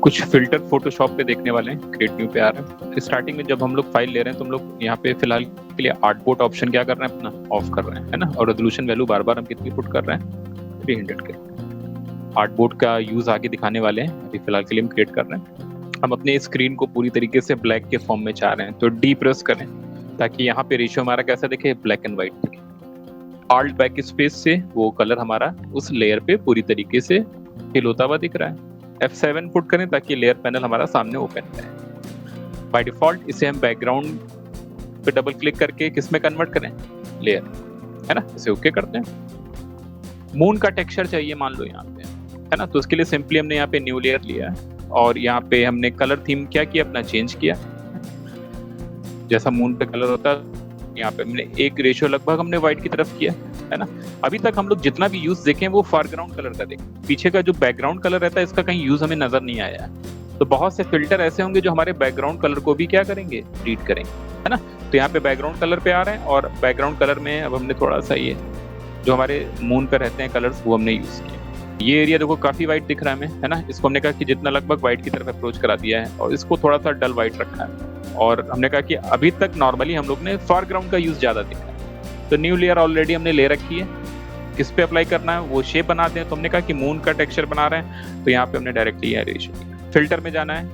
कुछ filter Photoshop पे देखने वाले हैं, क्रिएट न्यू पे आ रहे हैं। स्टार्टिंग में जब हम लोग फाइल ले रहे हैं तो हम लोग यहाँ पे फिलहाल के लिए आर्टबोर्ड ऑप्शन क्या कर रहे हैं, अपना ऑफ कर रहे हैं, है ना। और रेजोल्यूशन वैल्यू बार बार हम कितनी पुट कर रहे हैं, 300 के। आर्टबोर्ड का यूज आगे दिखाने वाले हैं, अभी फिलहाल के लिए हम क्रिएट कर रहे हैं। हम अपने स्क्रीन को पूरी तरीके से ब्लैक के फॉर्म में चाह रहे हैं, तो डी प्रेस करें ताकि यहाँ पे रेशियो हमारा कैसा दिखे, ब्लैक एंड व्हाइट दिखे। आल्ट बैक स्पेस से वो कलर हमारा उस लेयर पे पूरी तरीके से फिल होता हुआ दिख रहा है। F7 पुट करें ताकि लेयर पैनल हमारा सामने ओपन है। बाय डिफॉल्ट इसे हम बैकग्राउंड पे डबल क्लिक करके किस में कन्वर्ट करें, लेयर, है ना। इसे ओके करते हैं। मून का टेक्सचर चाहिए मान लो यहाँ पे, है ना, तो उसके लिए सिंपली हमने यहाँ पे न्यू लेयर लिया है और यहाँ पे हमने कलर थीम क्या किया, अपना चेंज किया। जैसा मून पे कलर होता है यहाँ पे हमने एक रेशियो लगभग हमने व्हाइट की तरफ किया, है ना। अभी तक हम लोग जितना भी यूज देखें वो फोरग्राउंड कलर का देखें, पीछे का जो बैकग्राउंड कलर रहता है इसका कहीं यूज हमें नजर नहीं आया है। तो बहुत से फिल्टर ऐसे होंगे जो हमारे बैकग्राउंड कलर को भी क्या करेंगे, रीड करेंगे, है ना। तो यहाँ पे बैकग्राउंड कलर पे आ रहे हैं और बैकग्राउंड कलर में अब हमने थोड़ा सा ये जो हमारे मून पे रहते हैं कलर्स वो हमने यूज किए। ये एरिया देखो काफी व्हाइट दिख रहा है हमें, है ना। इसको हमने कहा कि जितना लगभग व्हाइट की तरफ अप्रोच करा दिया है और इसको थोड़ा सा डल व्हाइट रखा है। और हमने कहा कि अभी तक नॉर्मली हम लोग ने फोरग्राउंड का यूज ज्यादा दिखा है। तो न्यू लेयर ऑलरेडी हमने ले रखी है, किस पे अप्लाई करना है, वो शेप बनाते हैं। तो हमने कहा कि मून का टेक्सचर बना रहे हैं तो यहाँ पे हमने डायरेक्टली रेशियो फिल्टर में जाना है,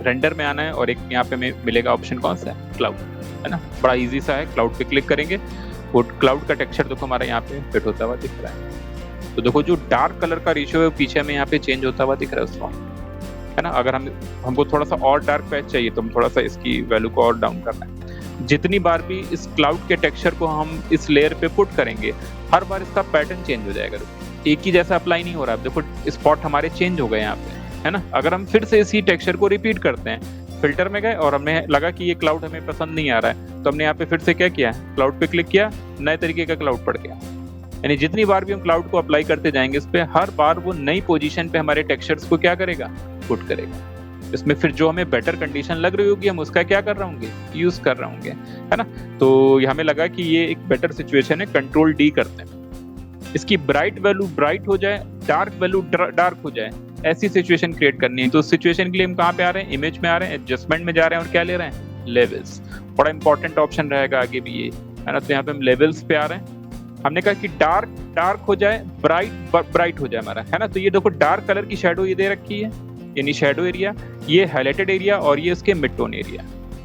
रेंडर में आना है और एक यहाँ पे हमें मिलेगा ऑप्शन कौन सा है, क्लाउड, है ना। बड़ा इजी सा है, क्लाउड पे क्लिक करेंगे वो क्लाउड का टेक्सचर देखो हमारा यहाँ पे फिट होता हुआ दिख रहा है। तो देखो जो डार्क कलर का रेशियो है पीछे में यहाँ पे चेंज होता हुआ दिख रहा है उसको, है ना। अगर हमको थोड़ा सा और डार्क पैच चाहिए तो हम थोड़ा सा इसकी वैल्यू को और डाउन करना है। जितनी बार भी इस क्लाउड के टेक्सचर को हम इस लेयर पे पुट करेंगे हर बार इसका पैटर्न चेंज हो जाएगा, एक ही जैसा अप्लाई नहीं हो रहा है। देखो स्पॉट हमारे चेंज हो गए यहाँ पे, है ना। अगर हम फिर से इसी टेक्सचर को रिपीट करते हैं, फिल्टर में गए और हमें लगा कि ये क्लाउड हमें पसंद नहीं आ रहा है तो हमने यहाँ पे फिर से क्या किया, क्लाउड पे क्लिक किया, नए तरीके का क्लाउड पड़ गया। यानी जितनी बार भी हम क्लाउड को अप्लाई करते जाएंगे इस पे हर बार वो नई पोजीशन पे हमारे टेक्सचर्स को क्या करेगा, पुट करेगा। इसमें फिर जो हमें बेटर कंडीशन लग रही होगी हम उसका क्या कर रहे होंगे, यूज कर रहे होंगे, है ना। तो हमें लगा कि ये एक बेटर सिचुएशन है, कंट्रोल डी करते हैं। इसकी ब्राइट वैल्यू ब्राइट हो जाए, डार्क वैल्यू डार्क हो जाए, ऐसी सिचुएशन क्रिएट करनी है। तो सिचुएशन के लिए हम कहाँ पे आ रहे हैं, इमेज में आ रहे हैं, एडजस्टमेंट में जा रहे हैं और क्या ले रहे हैं, लेवल्स। बड़ा इंपॉर्टेंट ऑप्शन रहेगा आगे भी ये, है ना। तो यहाँ पे हम लेवल्स पे आ रहे हैं। हमने कहा कि डार्क हो जाए, ब्राइट हो जाए हमारा, है ना। तो ये देखो डार्क कलर की शेडो ये दे रखी है, यानी शेडो एरिया, ये हाईलाइटेड एरिया और ये इसके मिड टोन एरिया।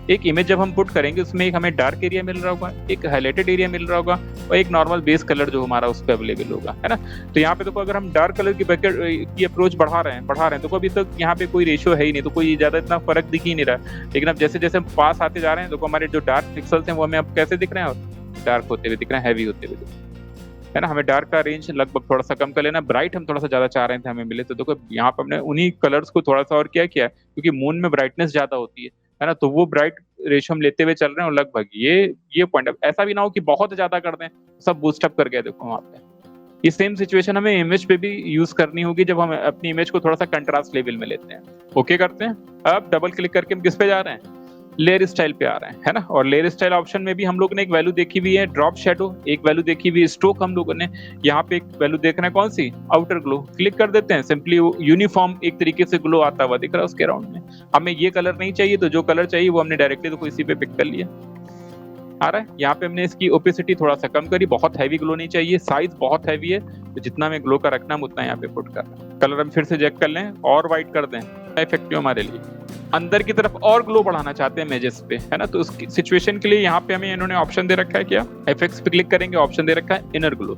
एक इमेज जब हम पुट करेंगे उसमें एक हमें डार्क एरिया मिल रहा होगा, एक हाईलाइटेड एरिया मिल रहा होगा और एक नॉर्मल बेस कलर जो हमारा उस पर अवेलेबल होगा, है ना। तो यहाँ पे देखो अगर हम डार्क कलर की बकेट की अप्रोच बढ़ा रहे हैं तो अभी तक यहाँ पे कोई रेशियो है ही नहीं, तो कोई ज्यादा इतना फर्क दिख ही नहीं रहा। लेकिन अब जैसे जैसे हम पास आते जा रहे हैं तो हमारे जो डार्क पिक्सल्स हैं वो हमें अब कैसे दिख रहे हैं, और डार्क होते हुए दिख रहे हैं, हैवी होते हुए दिख रहे हैं, है ना। हमें डार्क का रेंज लगभग थोड़ा सा कम कर लेना, ब्राइट हम थोड़ा सा ज्यादा चाह रहे थे हमें मिले, तो देखो यहाँ पे हमने उन्हीं कलर्स को थोड़ा सा और क्या किया, क्योंकि मून में ब्राइटनेस ज्यादा होती है ना। तो वो ब्राइट रेशियो हम लेते हुए चल रहे हैं और लगभग ये पॉइंट, ऐसा भी ना हो कि बहुत ज्यादा कर दें, सब बूस्टअप कर गया। देखो वहाँ पे ये सेम सिचुएशन हमें इमेज पे भी यूज करनी होगी जब हम अपनी इमेज को थोड़ा सा कंट्रास्ट लेवल में लेते हैं। ओके करते हैं। अब डबल क्लिक करके हम किस पे जा रहे हैं, लेयर स्टाइल पे आ रहे हैं, है ना। और लेयर स्टाइल ऑप्शन में भी हम लोग ने एक वैल्यू देखी हुई है ड्रॉप शेडो, एक वैल्यू देखी हुई है स्ट्रोक, हम लोगों ने यहाँ पे एक वैल्यू देख रहे हैं कौन सी, आउटर ग्लो। क्लिक कर देते हैं, सिंपली यूनिफॉर्म एक तरीके से ग्लो आता हुआ दिख रहा है उसके अराउंड में। हमें ये कलर नहीं चाहिए तो जो कलर चाहिए वो हमने डायरेक्टली तो इसी पे पिक कर लिया, आ रहा है। यहाँ पे हमने इसकी ओपेसिटी थोड़ा सा कम करी, बहुत हैवी ग्लो नहीं चाहिए, साइज बहुत हैवी है तो जितना हमें ग्लो का रखना है उतना यहाँ पे पुट करना। कलर हम फिर से चेक कर लें और व्हाइट कर दें, इफेक्टिव हमारे लिए। अंदर की तरफ और ग्लो बढ़ाना चाहते हैं इमेजेस पे, है ना। तो उसकी सिचुएशन के लिए यहाँ पे हमें इन्होंने ऑप्शन दे रखा है, क्या इफेक्ट्स पे क्लिक करेंगे, ऑप्शन दे रखा है इनर ग्लो,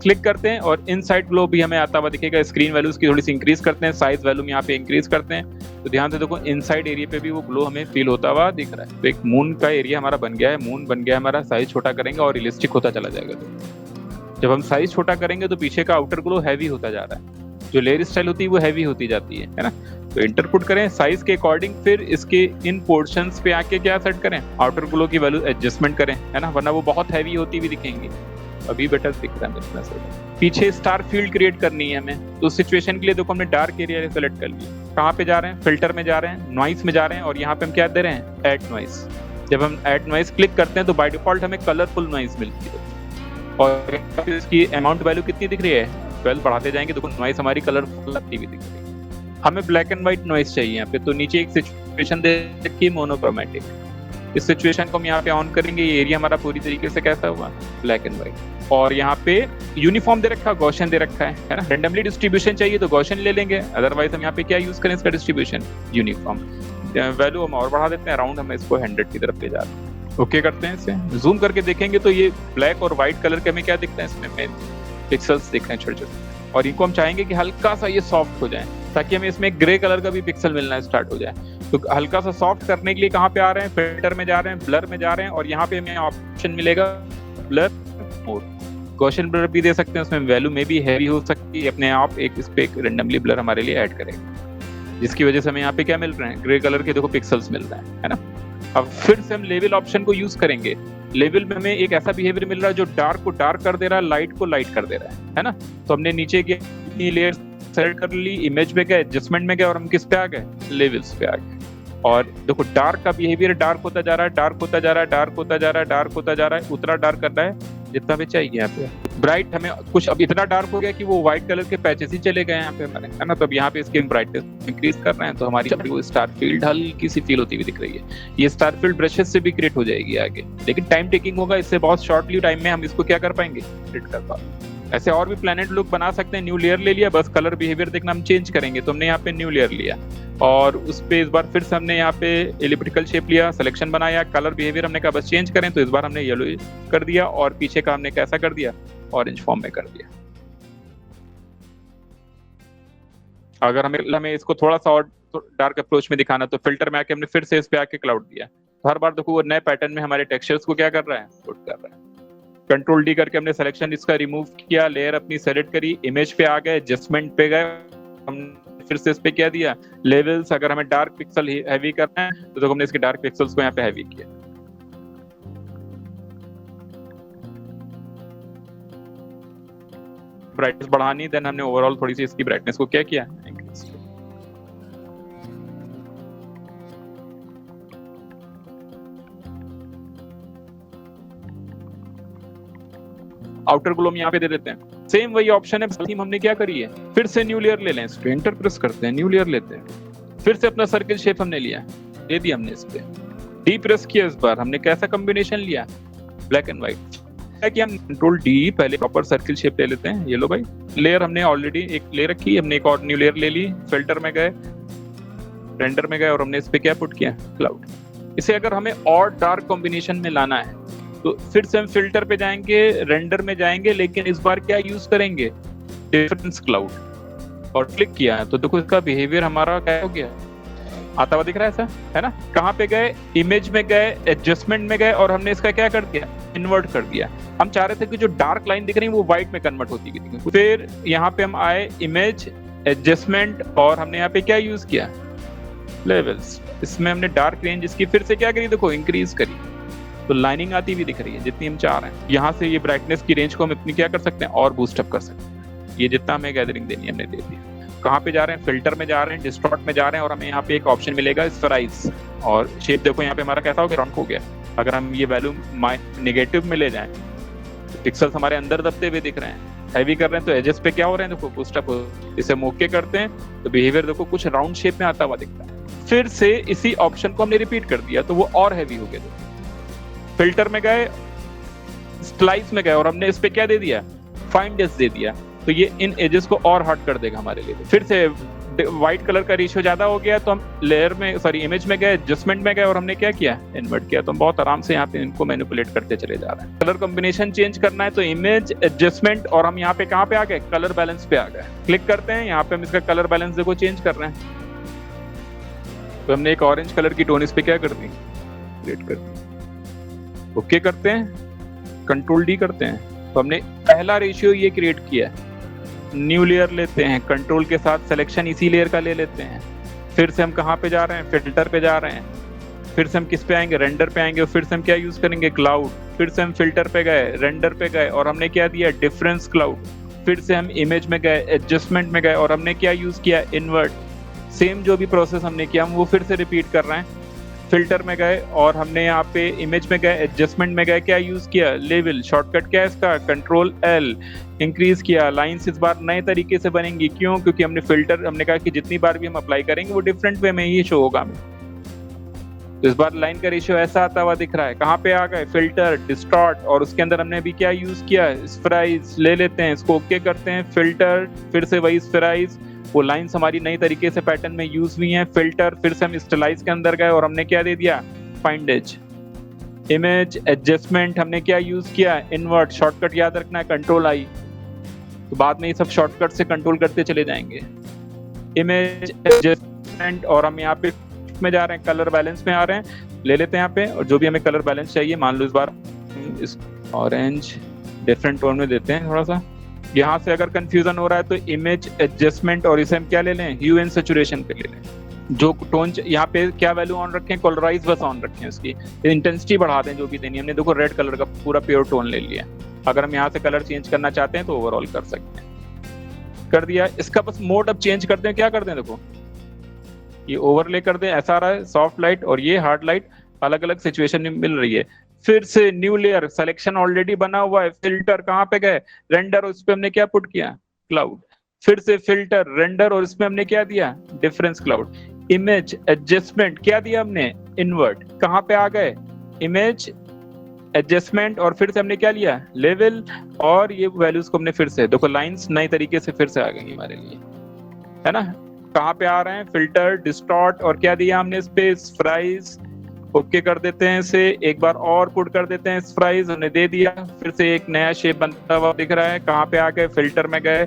क्लिक करते हैं और इनसाइड ग्लो भी हमें आता हुआ दिखेगा। स्क्रीन वैल्यूज की थोड़ी सी इंक्रीज करते हैं, साइज वैल्यू में यहाँ पे इंक्रीज करते हैं। तो ध्यान से देखो इनसाइड एरिया पे भी वो ग्लो हमें फील होता हुआ दिख रहा है। तो एक मून का एरिया हमारा बन गया है, मून बन गया है हमारा। साइज छोटा करेंगे और रियलिस्टिक होता चला जाएगा। तो जब हम साइज छोटा करेंगे तो पीछे का आउटर ग्लो हैवी होता जा रहा है, जो लेयर स्टाइल होती है वो हैवी होती जाती है ना। तो इंटर पुट करें साइज के अकॉर्डिंग, फिर इसके इन पोर्शंस पे आके क्या सेट करें, आउटर ग्लो की वैल्यू एडजस्टमेंट करें, है ना, वरना वो बहुत हैवी होती हुई दिखेंगी। अभी बेटर दिख रहा है मेरे से। पीछे स्टार फील्ड क्रिएट करनी है हमें, तो सिचुएशन के लिए देखो हमने डार्क एरिया सेलेक्ट कर लिया। कहाँ पे जा रहे हैं, फिल्टर में जा रहे हैं, नॉइस में जा रहे हैं और यहाँ पे हम क्या दे रहे हैं, ऐड नॉइस। जब हम ऐड नॉइस क्लिक करते हैं तो बाय डिफॉल्ट हमें कलरफुल नॉइस मिलती है और इसकी अमाउंट वैल्यू कितनी दिख रही है, 12 बढ़ाते जाएंगे तो नॉइस हमारी कलरफुल लगती हुई दिख रही है। हमें ब्लैक एंड व्हाइट नॉइस चाहिए यहाँ पे, तो नीचे एक सिचुएशन दे रखी है मोनोक्रोमेटिक। इस सिचुएशन को हम यहाँ पे ऑन करेंगे, ये एरिया हमारा पूरी तरीके से कैसा हुआ, ब्लैक एंड व्हाइट। और यहाँ पे यूनिफॉर्म दे रखा है, गॉसियन दे रखा है ना। रेंडमली डिस्ट्रीब्यूशन चाहिए तो गॉसियन ले लेंगे, अदरवाइज हम यहाँ पे क्या यूज करें इसका डिस्ट्रीब्यूशन, यूनिफॉर्म। वैल्यू हम और बढ़ा देते हैं, अराउंड हम इसको 100 की तरफ ले जा रहे हैं। ओके करते हैं इसे, जूम करके देखेंगे तो ये ब्लैक और व्हाइट कलर के हमें क्या दिखता है, इसमें पिक्सल्स दिख रहे हैं छोटे छोटे, और इनको हम चाहेंगे कि हल्का सा ये सॉफ्ट हो जाए, ताकि हमें इसमें ग्रे कलर का भी पिक्सल मिलना स्टार्ट हो जाए। तो हल्का सा सॉफ्ट करने के लिए कहाँ पे आ रहे हैं, फिल्टर में जा रहे हैं, ब्लर में जा रहे हैं, और यहाँ पे हमें ऑप्शन मिलेगा ब्लर मोड। गॉसियन ब्लर भी दे सकते हैं, उसमें वैल्यू में भी हैवी हो सकती है, अपने आप एक इस पे एक रेंडमली ब्लर हमारे लिए ऐड करेगा, जिसकी वजह से हमें यहाँ पे क्या मिल रहे हैं, ग्रे कलर के देखो पिक्सल्स मिल रहे हैं, है ना। अब फिर से हम लेवल ऑप्शन को यूज करेंगे। लेवल में हमें एक ऐसा बिहेवियर मिल रहा है जो डार्क को डार्क कर दे रहा है, लाइट को लाइट कर दे रहा है ना। तो हमने नीचे की लेयर सेलेक्ट कर ली, इमेज में गए, एडजस्टमेंट में गए, और हम किस पे आ गए, लेवल्स पे आ गए। और देखो डार्क का बिहेवियर डार्क होता जा रहा है, डार्क होता जा रहा है, डार्क होता जा रहा है, डार्क होता जा रहा है, उतना डार्क कर रहा है जितना भी चाहिए यहाँ पे। ब्राइट हमें कुछ अब इतना डार्क हो गया कि वो व्हाइट कलर के पैचेस ही चले गए यहाँ पे हमारे, है ना। तो अब यहाँ पे इसकी ब्राइटनेस इंक्रीज कर रहे हैं, तो हमारी वो स्टार फील्ड हल्की सी फील होती हुई दिख रही है। ये स्टार फील्ड ब्रशेस से भी क्रिएट हो जाएगी आगे, लेकिन टाइम टेकिंग होगा, इससे बहुत शॉर्टली टाइम में हम इसको क्या कर पाएंगे, क्रिएट कर पाएंगे। ऐसे और भी प्लैनेट लुक बना सकते हैं। न्यू लेयर ले लिया, बस कलर बिहेवियर देखना हम चेंज करेंगे, तो हमने यहाँ पे न्यू लेयर लिया, और उस पे इस बार फिर से हमने यहाँ पे एलिप्टिकल शेप लिया, सिलेक्शन बनाया, कलर बिहेवियर हमने कहा बस चेंज करें, तो इस बार हमने येलो कर दिया, और पीछे का हमने कैसा कर दिया, ऑरेंज फॉर्म में कर दिया। अगर हमें इसको थोड़ा सा और डार्क अप्रोच में दिखाना, तो फिल्टर में आके हमने फिर से इस पे आके क्लाउड दिया। तो हर बार देखो वो नए पैटर्न में हमारे टेक्सचर्स को क्या कर रहा है, पुट कर रहा है। कंट्रोल डी करके हमने सिलेक्शन इसका रिमूव किया, लेयर अपनी सेलेक्ट करी, इमेज पे आ गए, एडजस्टमेंट पे गए, हमने फिर से इस पे क्या दिया, लेवल्स। अगर हमें डार्क पिक्सल हैवी करना है तो हमने इसके डार्क पिक्सल्स को यहाँ पे हैवी किया। ब्राइटनेस बढ़ानी, देन हमने ओवरऑल थोड़ी सी इसकी ब्राइटनेस को क्या किया, इंक्रीज किया। आउटर ग्लो हम यहाँ पे दे देते हैं, सेम वही ऑप्शन है, थीम हमने क्या करी है, फिर से न्यू लेयर ले लें, इस पे एंटर प्रेस करते हैं, न्यू लेयर लेते हैं, फिर से अपना सर्किल शेप हमने लिया, दे दिया हमने इस पे, डी प्रेस किया, इस बार हमने कैसा कॉम्बिनेशन लिया, ब्लैक एंड व्हाइट। है कि हम कंट्रोल डी पहले प्रॉपर सर्किल शेप ले लेते हैं, ये लो भाई, लेयर हमने ऑलरेडी एक ले रखी, हमने एक और न्यू लेयर ले ली, फिल्टर में गए, रेंडर में गए, और हमने इस पे क्या पुट किया, क्लाउड। इसे अगर हमें और डार्क कॉम्बिनेशन में लाना है तो फिर से हम फिल्टर पे जाएंगे, रेंडर में जाएंगे, लेकिन इस बार क्या यूज करेंगे, डिफरेंस क्लाउड, और क्लिक किया है तो देखो इसका बिहेवियर हमारा क्या हो गया, आता हुआ दिख रहा है ऐसा, है ना। कहाँ पे गए, इमेज में गए, एडजस्टमेंट में गए, और हमने इसका क्या कर दिया, इन्वर्ट कर दिया। हम चाह रहे थे कि जो डार्क लाइन दिख रही है वो व्हाइट में कन्वर्ट होती है। फिर यहाँ पे हम आए, इमेज, एडजस्टमेंट, और हमने यहाँ पे क्या यूज किया, लेवल्स। इसमें हमने डार्क रेंज इसकी फिर से क्या करी, देखो इंक्रीज करी, तो लाइनिंग आती भी दिख रही है जितनी हम चाह रहे हैं। यहाँ से ये ब्राइटनेस की रेंज को हम इतनी क्या कर सकते हैं, और बूस्ट अप कर सकते हैं। ये जितना हमें गैदरिंग देनी है हमने दे दी। कहाँ पे जा रहे हैं, फिल्टर में जा रहे हैं, डिस्टॉर्ट में जा रहे हैं, और हमें यहाँ पे एक ऑप्शन मिलेगा स्फेराइज, और शेप देखो यहाँ पे हमारा कैसा हो गया, राउंड हो गया। अगर हम ये वैल्यू नेगेटिव में ले जाएं, पिक्सल्स हमारे अंदर दबते हुए दिख रहे हैं, हैवी कर रहे हैं तो एजेस पे क्या हो रहे हैं, देखो बूस्ट अप। इसे हम ओके करते हैं तो बिहेवियर देखो कुछ राउंड शेप में आता हुआ दिखता है। फिर से इसी ऑप्शन को हमने रिपीट कर दिया तो वो और हैवी हो गया। फिल्टर में गए, स्लाइस में गए, और हमने इस पे क्या दे दिया, फाइननेस दे दिया, तो ये इन एजेस को और हॉट कर देगा हमारे लिए। फिर से व्हाइट कलर का रेशियो ज्यादा हो गया तो हम लेयर में, सॉरी इमेज में गए, एडजस्टमेंट में गए, और हमने क्या किया, इन्वर्ट किया। तो हम बहुत आराम से यहाँ पे इनको मैनिपुलेट करते चले जा रहे हैं। कलर कॉम्बिनेशन चेंज करना है तो इमेज, एडजस्टमेंट, और हम यहाँ पे कहाँ पे आ गए, कलर बैलेंस पे आ गए। क्लिक करते हैं, यहाँ पे हम इसका कलर बैलेंस देखो चेंज कर रहे हैं, तो हमने एक ऑरेंज कलर की टोन इस पे क्या कर दी, क्रिएट कर दी। ओके करते हैं, कंट्रोल डी करते हैं, तो हमने पहला रेशियो ये क्रिएट किया है। न्यू लेयर लेते हैं, कंट्रोल के साथ सिलेक्शन इसी लेयर का ले लेते हैं। फिर से हम कहाँ पे जा रहे हैं, फिल्टर पे जा रहे हैं। फिर से हम किस पे आएंगे, रेंडर पे आएंगे, और फिर से हम क्या यूज करेंगे, क्लाउड। फिर से हम फिल्टर पे गए, रेंडर पे गए, और हमने क्या दिया, डिफरेंस क्लाउड। फिर से हम इमेज में गए, एडजस्टमेंट में गए, और हमने क्या यूज किया, इन्वर्ट। सेम जो भी प्रोसेस हमने किया हम वो फिर से रिपीट कर रहे हैं। फिल्टर में गए और हमने यहाँ पे इमेज में गए, एडजस्टमेंट में गए, क्या यूज किया, लेवल, शॉर्टकट क्या है इसका, कंट्रोल एल, इंक्रीज किया। लाइंस इस बार नए तरीके से बनेंगी, क्यों, क्योंकि हमने फिल्टर, हमने कहा कि जितनी बार भी हम अप्लाई करेंगे वो डिफरेंट वे में ही शो होगा हमें। तो इस बार लाइन का रेशियो ऐसा आता हुआ दिख रहा है। कहाँ पे आ गए, फिल्टर, डिस्टॉर्ट, और उसके अंदर हमने अभी क्या यूज किया, स्फेराइज ले लेते हैं, इसको ओके करते हैं, फिल्टर, फिर से वही स्फेराइज, वो लाइंस हमारी नई तरीके से पैटर्न में यूज हुई हैं, फिल्टर, फिर से हम स्टाइलाइज के अंदर गए और हमने क्या दे दिया, फाइंड एज, इमेज, एडजस्टमेंट, हमने क्या यूज किया, इन्वर्ट, शॉर्टकट याद रखना है कंट्रोल आई, तो बाद में ये सब शॉर्टकट से कंट्रोल करते चले जाएंगे। इमेज, एडजस्टमेंट, और हम यहाँ पे में जा रहे हैं, कलर बैलेंस में आ रहे हैं, ले लेते हैं यहाँ पे, और जो भी हमें कलर बैलेंस चाहिए, मान लो इस बार इस ऑरेंज डिफरेंट टोन में देते हैं थोड़ा सा। यहाँ से अगर कंफ्यूजन हो रहा है तो इमेज, एडजस्टमेंट, और इसे हम क्या ले लें, ह्यू एंड सैचुरेशन पे ले लें। जो टोन यहाँ पे क्या वैल्यू ऑन रखें, कलराइज बस ऑन रखें, उसकी इंटेंसिटी बढ़ा दें जो भी देनी। हमने देखो रेड कलर का पूरा प्योर टोन ले लिया, अगर हम यहाँ से कलर चेंज करना चाहते हैं तो ओवरऑल कर सकते हैं, कर दिया। इसका बस मोड अब चेंज करते हैं, क्या करते हैं, देखो ये ओवरले कर दें, ऐसा आ रहा है सॉफ्ट लाइट, और ये हार्ड लाइट अलग अलग सिचुएशन में मिल रही है। फिर से न्यू लेयर, सिलेक्शन ऑलरेडी बना हुआ है, फिल्टर, कहाँ पे गए, रेंडर, और इस पे हमने क्या पुट किया, क्लाउड, फिर से फिल्टर, रेंडर, और इसमें हमने क्या दिया, डिफरेंस क्लाउड, इमेज, एडजस्टमेंट, क्या दिया हमने, इन्वर्ट, कहाँ पे आ गए, इमेज, एडजस्टमेंट, और फिर से हमने क्या लिया, लेवल, और ये वैल्यूज को हमने फिर से, देखो लाइंस नई तरीके से फिर से आ गई हमारे लिए, है ना। कहाँ पे आ रहे हैं, फिल्टर, डिस्टॉर्ट, और क्या दिया हमने इस पे, स्फेराइज, ओके कर देते हैं इसे, एक बार और पुट कर देते हैं, स्फेराइज हमने दे दिया, फिर से एक नया शेप बनता हुआ दिख रहा है। कहाँ पे आ गए, फिल्टर में गए,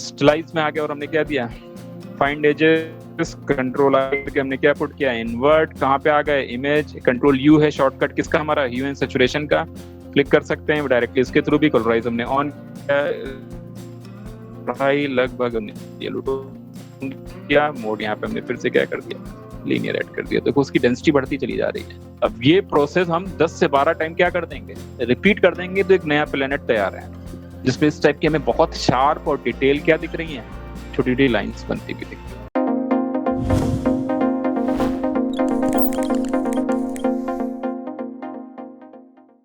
स्टाइलाइज में आ गए, और हमने क्या दिया, फाइंड एजेस, कंट्रोल आई के हमने क्या पुट किया, इन्वर्ट, कहाँ पे आ गए, इमेज, कंट्रोल यू है शॉर्टकट किसका, हमारा ह्यू एंड सैचुरेशन का, क्लिक कर सकते हैं डायरेक्टली इसके थ्रू भी। कलराइज हमने ऑन भाई लगभग हमने येलो टोन किया, मोड यहाँ पे हमने फिर से क्या कर दिया, लीनियर ऐड कर दिया, देखो उसकी डेंसिटी बढ़ती चली जा रही है। अब ये प्रोसेस हम 10 से 12 टाइम क्या कर देंगे, रिपीट कर देंगे, तो एक नया प्लेनेट तैयार है जिसमें इस टाइप की हमें बहुत शार्प और डिटेल क्या दिख रही है, छोटी छोटी लाइंस बनती हुई दिख रही है।